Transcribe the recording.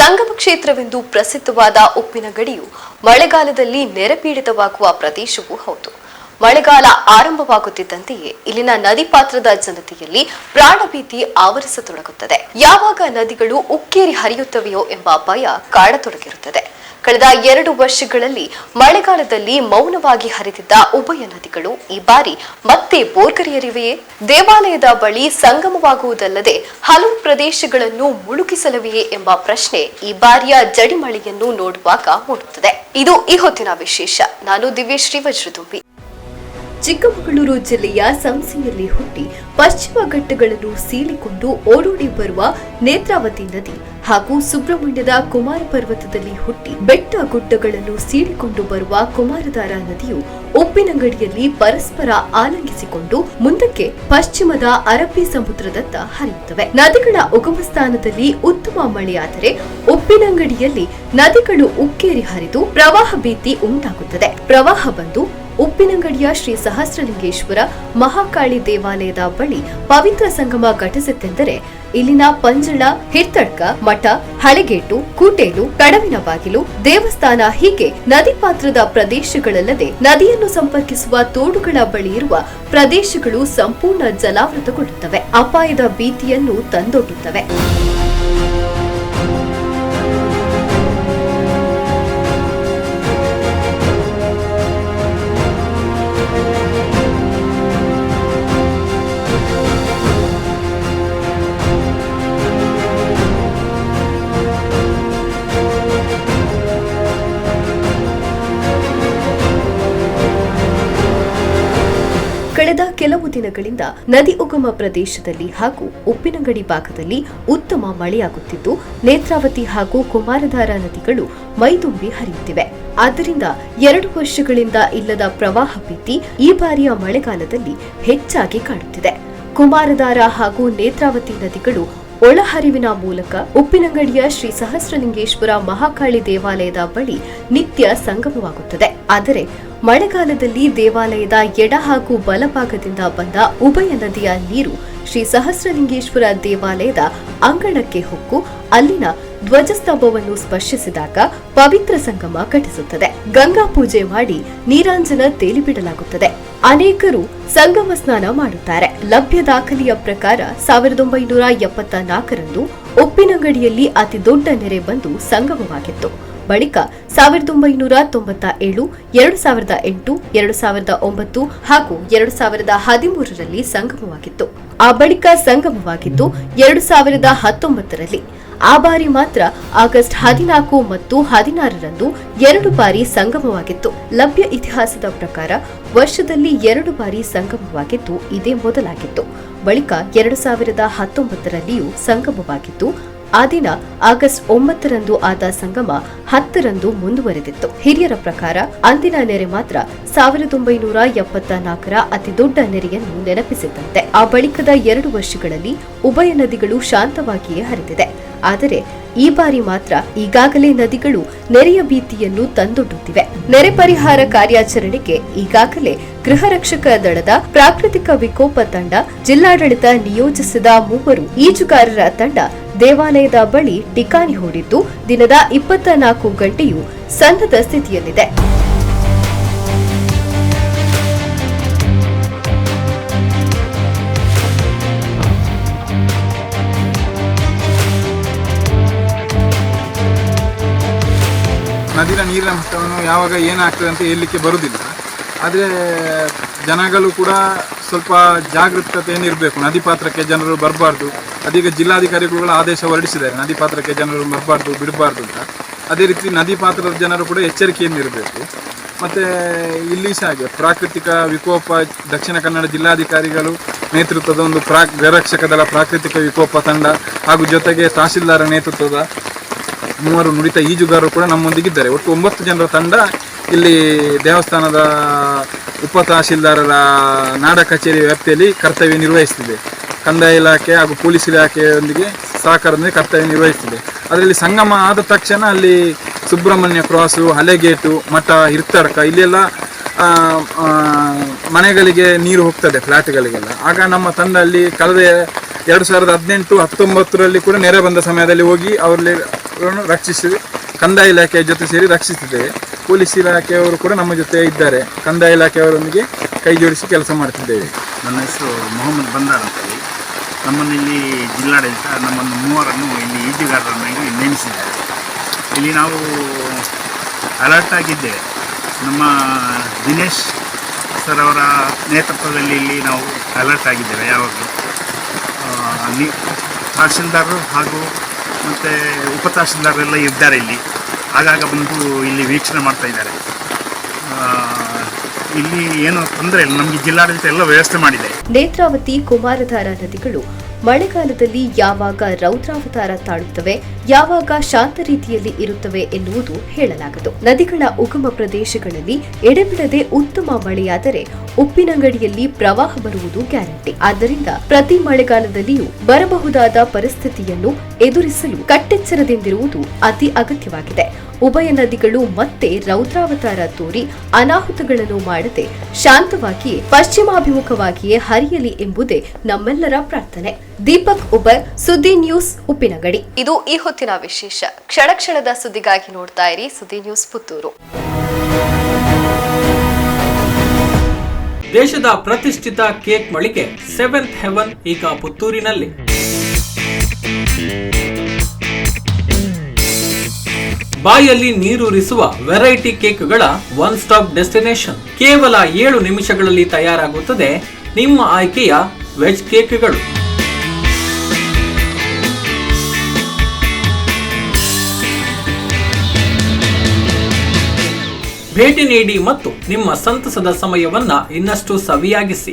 ಸಂಗಮ ಕ್ಷೇತ್ರವೆಂದು ಪ್ರಸಿದ್ಧವಾದ ಉಪ್ಪಿನಂಗಡಿಯು ಮಳೆಗಾಲದಲ್ಲಿ ನೆರೆಪೀಡಿತವಾಗುವ ಪ್ರದೇಶವೂ ಹೌದು. ಮಳೆಗಾಲ ಆರಂಭವಾಗುತ್ತಿದ್ದಂತೆಯೇ ಇಲ್ಲಿನ ನದಿ ಪಾತ್ರದ ಜನತೆಯಲ್ಲಿ ಪ್ರಾಣಭೀತಿ ಆವರಿಸತೊಡಗುತ್ತದೆ. ಯಾವಾಗ ನದಿಗಳು ಉಕ್ಕೇರಿ ಹರಿಯುತ್ತವೆಯೋ ಎಂಬ ಭಯ ಕಾಡತೊಡಗಿರುತ್ತದೆ. ಕಳೆದ 2 ವರ್ಷಗಳಲ್ಲಿ ಮಳೆಗಾಲದಲ್ಲಿ ಮೌನವಾಗಿ ಹರಿದಿದ್ದ ಉಭಯ ನದಿಗಳು ಈ ಬಾರಿ ಮತ್ತೆ ಬೋರ್ಗರೆಯಲಿವೆಯೇ? ದೇವಾಲಯದ ಬಳಿ ಸಂಗಮವಾಗುವುದಲ್ಲದೆ ಹಲವು ಪ್ರದೇಶಗಳನ್ನು ಮುಳುಗಿಸಲಿವೆಯೇ ಎಂಬ ಪ್ರಶ್ನೆ ಈ ಬಾರಿಯ ಜಡಿಮಳೆಯನ್ನು ನೋಡುವಾಗ ಮೂಡುತ್ತದೆ. ಇದು ಈ ಹೊತ್ತಿನ ವಿಶೇಷ. ನಾನು ದಿವ್ಯಶ್ರೀ ವಜ್ರದುಂಬಿ. ಚಿಕ್ಕಮಗಳೂರು ಜಿಲ್ಲೆಯ ಸಂಸೆಯಲ್ಲಿ ಹುಟ್ಟಿ ಪಶ್ಚಿಮ ಘಟ್ಟಗಳನ್ನು ಸೀಳಿಕೊಂಡು ಓಡೋಡಿ ಬರುವ ನೇತ್ರಾವತಿ ನದಿ ಹಾಗೂ ಸುಬ್ರಹ್ಮಣ್ಯದ ಕುಮಾರ ಪರ್ವತದಲ್ಲಿ ಹುಟ್ಟಿ ಬೆಟ್ಟ ಗುಡ್ಡಗಳನ್ನು ಸೀಳಿಕೊಂಡು ಬರುವ ಕುಮಾರಧಾರ ನದಿಯು ಉಪ್ಪಿನಂಗಡಿಯಲ್ಲಿ ಪರಸ್ಪರ ಆಲಂಗಿಸಿಕೊಂಡು ಮುಂದಕ್ಕೆ ಪಶ್ಚಿಮದ ಅರಬ್ಬಿ ಸಮುದ್ರದತ್ತ ಹರಿಯುತ್ತವೆ. ನದಿಗಳ ಉಗಮ ಸ್ಥಾನದಲ್ಲಿ ಉತ್ತಮ ಮಳೆಯಾದರೆ ಉಪ್ಪಿನಂಗಡಿಯಲ್ಲಿ ನದಿಗಳು ಉಕ್ಕೇರಿ ಹರಿದು ಪ್ರವಾಹ ಭೀತಿ ಉಂಟಾಗುತ್ತದೆ. ಪ್ರವಾಹ ಬಂದು ಉಪ್ಪಿನಂಗಡಿಯ ಶ್ರೀ ಸಹಸ್ರಲಿಂಗೇಶ್ವರ ಮಹಾಕಾಳಿ ದೇವಾಲಯದ ಬಳಿ ಪವಿತ್ರ ಸಂಗಮ ಘಟಿಸಿತೆಂದರೆ ಇಲ್ಲಿನ ಪಂಜಳ, ಹಿರ್ತಡ್ಕ, ಮಠ, ಹಳೆಗೇಟು, ಕೂಟೇಲು, ಕಡವಿನ ಬಾಗಿಲು, ದೇವಸ್ಥಾನ ಹೀಗೆ ನದಿ ಪಾತ್ರದ ಪ್ರದೇಶಗಳಲ್ಲದೆ ನದಿಯನ್ನು ಸಂಪರ್ಕಿಸುವ ತೋಡುಗಳ ಬಳಿ ಇರುವ ಪ್ರದೇಶಗಳು ಸಂಪೂರ್ಣ ಜಲಾವೃತಗೊಳ್ಳುತ್ತವೆ. ಅಪಾಯದ ಭೀತಿಯನ್ನು ತಂದೊಡ್ಡುತ್ತವೆ. ಕಳೆದ ಕೆಲವು ದಿನಗಳಿಂದ ನದಿ ಉಗಮ ಪ್ರದೇಶದಲ್ಲಿ ಹಾಗೂ ಉಪ್ಪಿನಂಗಡಿ ಭಾಗದಲ್ಲಿ ಉತ್ತಮ ಮಳೆಯಾಗುತ್ತಿದ್ದು ನೇತ್ರಾವತಿ ಹಾಗೂ ಕುಮಾರಧಾರ ನದಿಗಳು ಮೈದುಂಬಿ ಹರಿಯುತ್ತಿವೆ. ಆದ್ದರಿಂದ 2 ವರ್ಷಗಳಿಂದ ಇಲ್ಲದ ಪ್ರವಾಹ ಭೀತಿ ಈ ಬಾರಿಯ ಮಳೆಗಾಲದಲ್ಲಿ ಹೆಚ್ಚಾಗಿ ಕಾಡುತ್ತಿದೆ. ಕುಮಾರಧಾರ ಹಾಗೂ ನೇತ್ರಾವತಿ ನದಿಗಳು ಒಳಹರಿವಿನ ಮೂಲಕ ಉಪ್ಪಿನಂಗಡಿಯ ಶ್ರೀ ಸಹಸ್ರಲಿಂಗೇಶ್ವರ ಮಹಾಕಾಳಿ ದೇವಾಲಯದ ಬಳಿ ನಿತ್ಯ ಸಂಗಮವಾಗುತ್ತದೆ. ಆದರೆ ಮಳೆಗಾಲದಲ್ಲಿ ದೇವಾಲಯದ ಎಡ ಹಾಗೂ ಬಲಭಾಗದಿಂದ ಬಂದ ಉಭಯ ನದಿಯ ನೀರು ಶ್ರೀ ಸಹಸ್ರಲಿಂಗೇಶ್ವರ ದೇವಾಲಯದ ಅಂಗಣಕ್ಕೆ ಹೊಕ್ಕು ಅಲ್ಲಿನ ಧ್ವಜಸ್ತಂಭವನ್ನು ಸ್ಪರ್ಶಿಸಿದಾಗ ಪವಿತ್ರ ಸಂಗಮ ಘಟಿಸುತ್ತದೆ. ಗಂಗಾ ಪೂಜೆ ಮಾಡಿ ನೀರಾಂಜನ ತೇಲಿಬಿಡಲಾಗುತ್ತದೆ. ಅನೇಕರು ಸಂಗಮ ಸ್ನಾನ ಮಾಡುತ್ತಾರೆ. ಲಭ್ಯ ದಾಖಲೆಯ ಪ್ರಕಾರ 1974ರಂದು ಉಪ್ಪಿನಂಗಡಿಯಲ್ಲಿ ಅತಿ ದೊಡ್ಡ ನೆರೆ ಬಂದು ಸಂಗಮವಾಗಿತ್ತು. ಬಳಿಕ 1997, 2008, 2009 ಹಾಗೂ 2013ರಲ್ಲಿ ಸಂಗಮವಾಗಿತ್ತು. ಆ ಬಳಿಕ ಸಂಗಮವಾಗಿದ್ದು 2019ರಲ್ಲಿ. ಆ ಬಾರಿ ಮಾತ್ರ ಆಗಸ್ಟ್ 14 ಮತ್ತು 16ರಂದು 2 ಬಾರಿ ಸಂಗಮವಾಗಿತ್ತು. ಲಭ್ಯ ಇತಿಹಾಸದ ಪ್ರಕಾರ ವರ್ಷದಲ್ಲಿ 2 ಬಾರಿ ಸಂಗಮವಾಗಿದ್ದು ಇದೇ ಮೊದಲಾಗಿತ್ತು. ಬಳಿಕ 2019ರಲ್ಲಿಯೂ ಸಂಗಮವಾಗಿದ್ದು ಆ ದಿನ ಆಗಸ್ಟ್ 9ರಂದು ಆದ ಸಂಗಮ 10ರಂದು ಮುಂದುವರೆದಿತ್ತು. ಹಿರಿಯರ ಪ್ರಕಾರ ಅಂದಿನ ನೆರೆ ಮಾತ್ರ 1974ರ ಅತಿ ದೊಡ್ಡ ನೆರೆಯನ್ನು ನೆನಪಿಸಿದ್ದಂತೆ. ಆ ಬಳಿಕದ 2 ವರ್ಷಗಳಲ್ಲಿ ಉಭಯ ನದಿಗಳು ಶಾಂತವಾಗಿಯೇ ಹರಿದಿದೆ. ಆದರೆ ಈ ಬಾರಿ ಮಾತ್ರ ಈಗಾಗಲೇ ನದಿಗಳು ನೆರೆಯ ಭೀತಿಯನ್ನು ತಂದೊಡ್ಡುತ್ತಿವೆ. ನೆರೆ ಪರಿಹಾರ ಕಾರ್ಯಾಚರಣೆಗೆ ಈಗಾಗಲೇ ಗೃಹ ರಕ್ಷಕ ದಳದ ಪ್ರಾಕೃತಿಕ ವಿಕೋಪ ತಂಡ, ಜಿಲ್ಲಾಡಳಿತ ನಿಯೋಜಿಸಿದ 3 ಈಜುಗಾರರ ತಂಡ ದೇವಾಲಯದ ಬಳಿ ಠಿಕಾಣಿ ಹೂಡಿದ್ದು ದಿನದ 24 ಗಂಟೆಯೂ ಸನ್ನದ್ಧ ಸ್ಥಿತಿಯಲ್ಲಿದೆ. ನದಿಯ ನೀರಿನ ಮಟ್ಟವನ್ನು ಯಾವಾಗ ಏನಾಗ್ತದೆ ಅಂತ ಹೇಳಲಿಕ್ಕೆ ಬರುವುದಿಲ್ಲ. ಆದರೆ ಜನಗಳು ಕೂಡ ಸ್ವಲ್ಪ ಜಾಗೃತತೆಯನ್ನು ಇರಬೇಕು. ನದಿ ಪಾತ್ರಕ್ಕೆ ಜನರು ಬರಬಾರ್ದು. ಅದೀಗ ಜಿಲ್ಲಾಧಿಕಾರಿಗಳು ಆದೇಶ ಹೊರಡಿಸಿದ್ದಾರೆ, ನದಿ ಪಾತ್ರಕ್ಕೆ ಜನರು ಬರಬಾರ್ದು, ಬಿಡಬಾರ್ದು ಅಂತ. ಅದೇ ರೀತಿ ನದಿ ಪಾತ್ರದ ಜನರು ಕೂಡ ಎಚ್ಚರಿಕೆಯನ್ನು ಇರಬೇಕು. ಮತ್ತು ಇಲ್ಲಿ ಸಹ ಹಾಗೆ ಪ್ರಾಕೃತಿಕ ವಿಕೋಪ ದಕ್ಷಿಣ ಕನ್ನಡ ಜಿಲ್ಲಾಧಿಕಾರಿಗಳು ನೇತೃತ್ವದ ಒಂದು ಗೃಹರಕ್ಷಕ ದಳ ಪ್ರಾಕೃತಿಕ ವಿಕೋಪ ತಂಡ ಹಾಗೂ ಜೊತೆಗೆ ತಹಸೀಲ್ದಾರ ನೇತೃತ್ವದ 3 ನುರಿತ ಈಜುಗಾರರು ಕೂಡ ನಮ್ಮೊಂದಿಗಿದ್ದಾರೆ. ಒಟ್ಟು 9 ಜನರ ತಂಡ ಇಲ್ಲಿ ದೇವಸ್ಥಾನದ ಉಪ ತಹಸೀಲ್ದಾರರ ನಾಡ ಕಚೇರಿ ವ್ಯಾಪ್ತಿಯಲ್ಲಿ ಕರ್ತವ್ಯ ನಿರ್ವಹಿಸುತ್ತಿದೆ. ಕಂದಾಯ ಇಲಾಖೆ ಹಾಗೂ ಪೊಲೀಸ್ ಇಲಾಖೆಯೊಂದಿಗೆ ಸಹಕಾರದೊಂದಿಗೆ ಕರ್ತವ್ಯ ನಿರ್ವಹಿಸುತ್ತಿದೆ. ಅದರಲ್ಲಿ ಸಂಗಮ ಆದ ತಕ್ಷಣ ಅಲ್ಲಿ ಸುಬ್ರಹ್ಮಣ್ಯ ಕ್ರಾಸು, ಹಳೆಗೇಟು, ಮಠ, ಹಿರ್ತಡ್ಕ ಇಲ್ಲೆಲ್ಲ ಮನೆಗಳಿಗೆ ನೀರು ಹೋಗ್ತದೆ, ಫ್ಲ್ಯಾಟ್ಗಳಿಗೆಲ್ಲ. ಆಗ ನಮ್ಮ ತಂಡ ಅಲ್ಲಿ ಕಳೆದ 2018-19ರಲ್ಲಿ ಕೂಡ ನೆರೆ ಬಂದ ಸಮಯದಲ್ಲಿ ಹೋಗಿ ಅವರಲ್ಲಿ ಜನರನ್ನು ರಕ್ಷಿಸಿ ಕಂದಾಯ ಇಲಾಖೆಯ ಜೊತೆ ಸೇರಿ ರಕ್ಷಿಸಿದ್ದೇವೆ. ಪೊಲೀಸ್ ಇಲಾಖೆಯವರು ಕೂಡ ನಮ್ಮ ಜೊತೆ ಇದ್ದಾರೆ. ಕಂದಾಯ ಇಲಾಖೆಯವರೊಂದಿಗೆ ಕೈ ಜೋಡಿಸಿ ಕೆಲಸ ಮಾಡ್ತಿದ್ದೇವೆ. ನನ್ನ ಹೆಸರು ಮೊಹಮ್ಮದ್ ಬಂದಾರ್ ಅಂತೇಳಿ. ನಮ್ಮನ್ನು ಇಲ್ಲಿ ಜಿಲ್ಲಾಡಳಿತ ನಮ್ಮನ್ನು 3 ಇಲ್ಲಿ ಈಜುಗಾರರನ್ನಾಗಿ ನೇಮಿಸಿದ್ದಾರೆ. ಇಲ್ಲಿ ನಾವು ಅಲರ್ಟ್ ಆಗಿದ್ದೇವೆ. ನಮ್ಮ ದಿನೇಶ್ ಸರ್ ಅವರ ನೇತೃತ್ವದಲ್ಲಿ ಇಲ್ಲಿ ನಾವು ಅಲರ್ಟ್ ಆಗಿದ್ದೇವೆ. ಯಾವಾಗಲೂ ತಹಶೀಲ್ದಾರರು ಹಾಗೂ ಮತ್ತು ಉಪ ತಹಶೀಲ್ದಾರೆಲ್ಲ ಇದ್ದಾರೆ ಇಲ್ಲಿ. ಆಗಾಗ ಬಂದು ಇಲ್ಲಿ ವೀಕ್ಷಣೆ ಮಾಡ್ತಾ ಇದ್ದಾರೆ. ಇಲ್ಲಿ ಏನು ತೊಂದರೆ ಇಲ್ಲ, ನಮಗೆ ಜಿಲ್ಲಾಡಳಿತ ಎಲ್ಲ ವ್ಯವಸ್ಥೆ ಮಾಡಿದೆ. ನೇತ್ರಾವತಿ, ಕುಮಾರಧಾರ ನದಿಗಳು ಮಳೆಗಾಲದಲ್ಲಿ ಯಾವಾಗ ರೌದ್ರಾವತಾರ ತಾಳುತ್ತವೆ, ಯಾವಾಗ ಶಾಂತ ರೀತಿಯಲ್ಲಿ ಇರುತ್ತವೆ ಎನ್ನುವುದು ಹೇಳಲಾಗದು. ನದಿಗಳ ಉಗಮ ಪ್ರದೇಶಗಳಲ್ಲಿ ಎಡೆಬಿಡದೆ ಉತ್ತಮ ಮಳೆಯಾದರೆ ಉಪ್ಪಿನಂಗಡಿಯಲ್ಲಿ ಪ್ರವಾಹ ಬರುವುದು ಗ್ಯಾರಂಟಿ. ಆದ್ದರಿಂದ ಪ್ರತಿ ಮಳೆಗಾಲದಲ್ಲಿಯೂ ಬರಬಹುದಾದ ಪರಿಸ್ಥಿತಿಯನ್ನು ಎದುರಿಸಲು ಕಟ್ಟೆಚ್ಚರದಿಂದಿರುವುದು ಅತಿ ಅಗತ್ಯವಾಗಿದೆ. ಉಭಯ ನದಿಗಳು ಮತ್ತೆ ರೌದ್ರಾವತಾರ ತೋರಿ ಅನಾಹುತಗಳನ್ನು ಮಾಡದೆ ಶಾಂತವಾಗಿಯೇ ಪಶ್ಚಿಮಾಭಿಮುಖವಾಗಿಯೇ ಹರಿಯಲಿ ಎಂಬುದೇ ನಮ್ಮೆಲ್ಲರ ಪ್ರಾರ್ಥನೆ. ದೀಪಕ್ ಉಬರ್, ಸುದ್ದಿ ನ್ಯೂಸ್, ಉಪ್ಪಿನಂಗಡಿ. ಇದು ಈ ಹೊತ್ತಿನ ವಿಶೇಷ. ಕ್ಷಣ ಕ್ಷಣದ ಸುದ್ದಿಗಾಗಿ ನೋಡ್ತಾ ಇರಿ ಸುದ್ದಿ ನ್ಯೂಸ್ ಪುತ್ತೂರು. ದೇಶದ ಪ್ರತಿಷ್ಠಿತ ಕೇಕ್ ಮಳಿಗೆ 7th ಹೆವನ್ ಈಗ ಪುತ್ತೂರಿನಲ್ಲಿ. ಬಾಯಲ್ಲಿ ನೀರೂರಿಸುವ ವೆರೈಟಿ ಕೇಕ್ಗಳ ಒನ್ ಸ್ಟಾಪ್ ಡೆಸ್ಟಿನೇಷನ್. ಕೇವಲ 7 ನಿಮಿಷಗಳಲ್ಲಿ ತಯಾರಾಗುತ್ತದೆ ನಿಮ್ಮ ಆಯ್ಕೆಯ ವೆಜ್ ಕೇಕ್ಗಳು. ಭೇಟಿ ನೀಡಿ ಮತ್ತು ನಿಮ್ಮ ಸಂತಸದ ಸಮಯವನ್ನ ಇನ್ನಷ್ಟು ಸವಿಯಾಗಿಸಿ.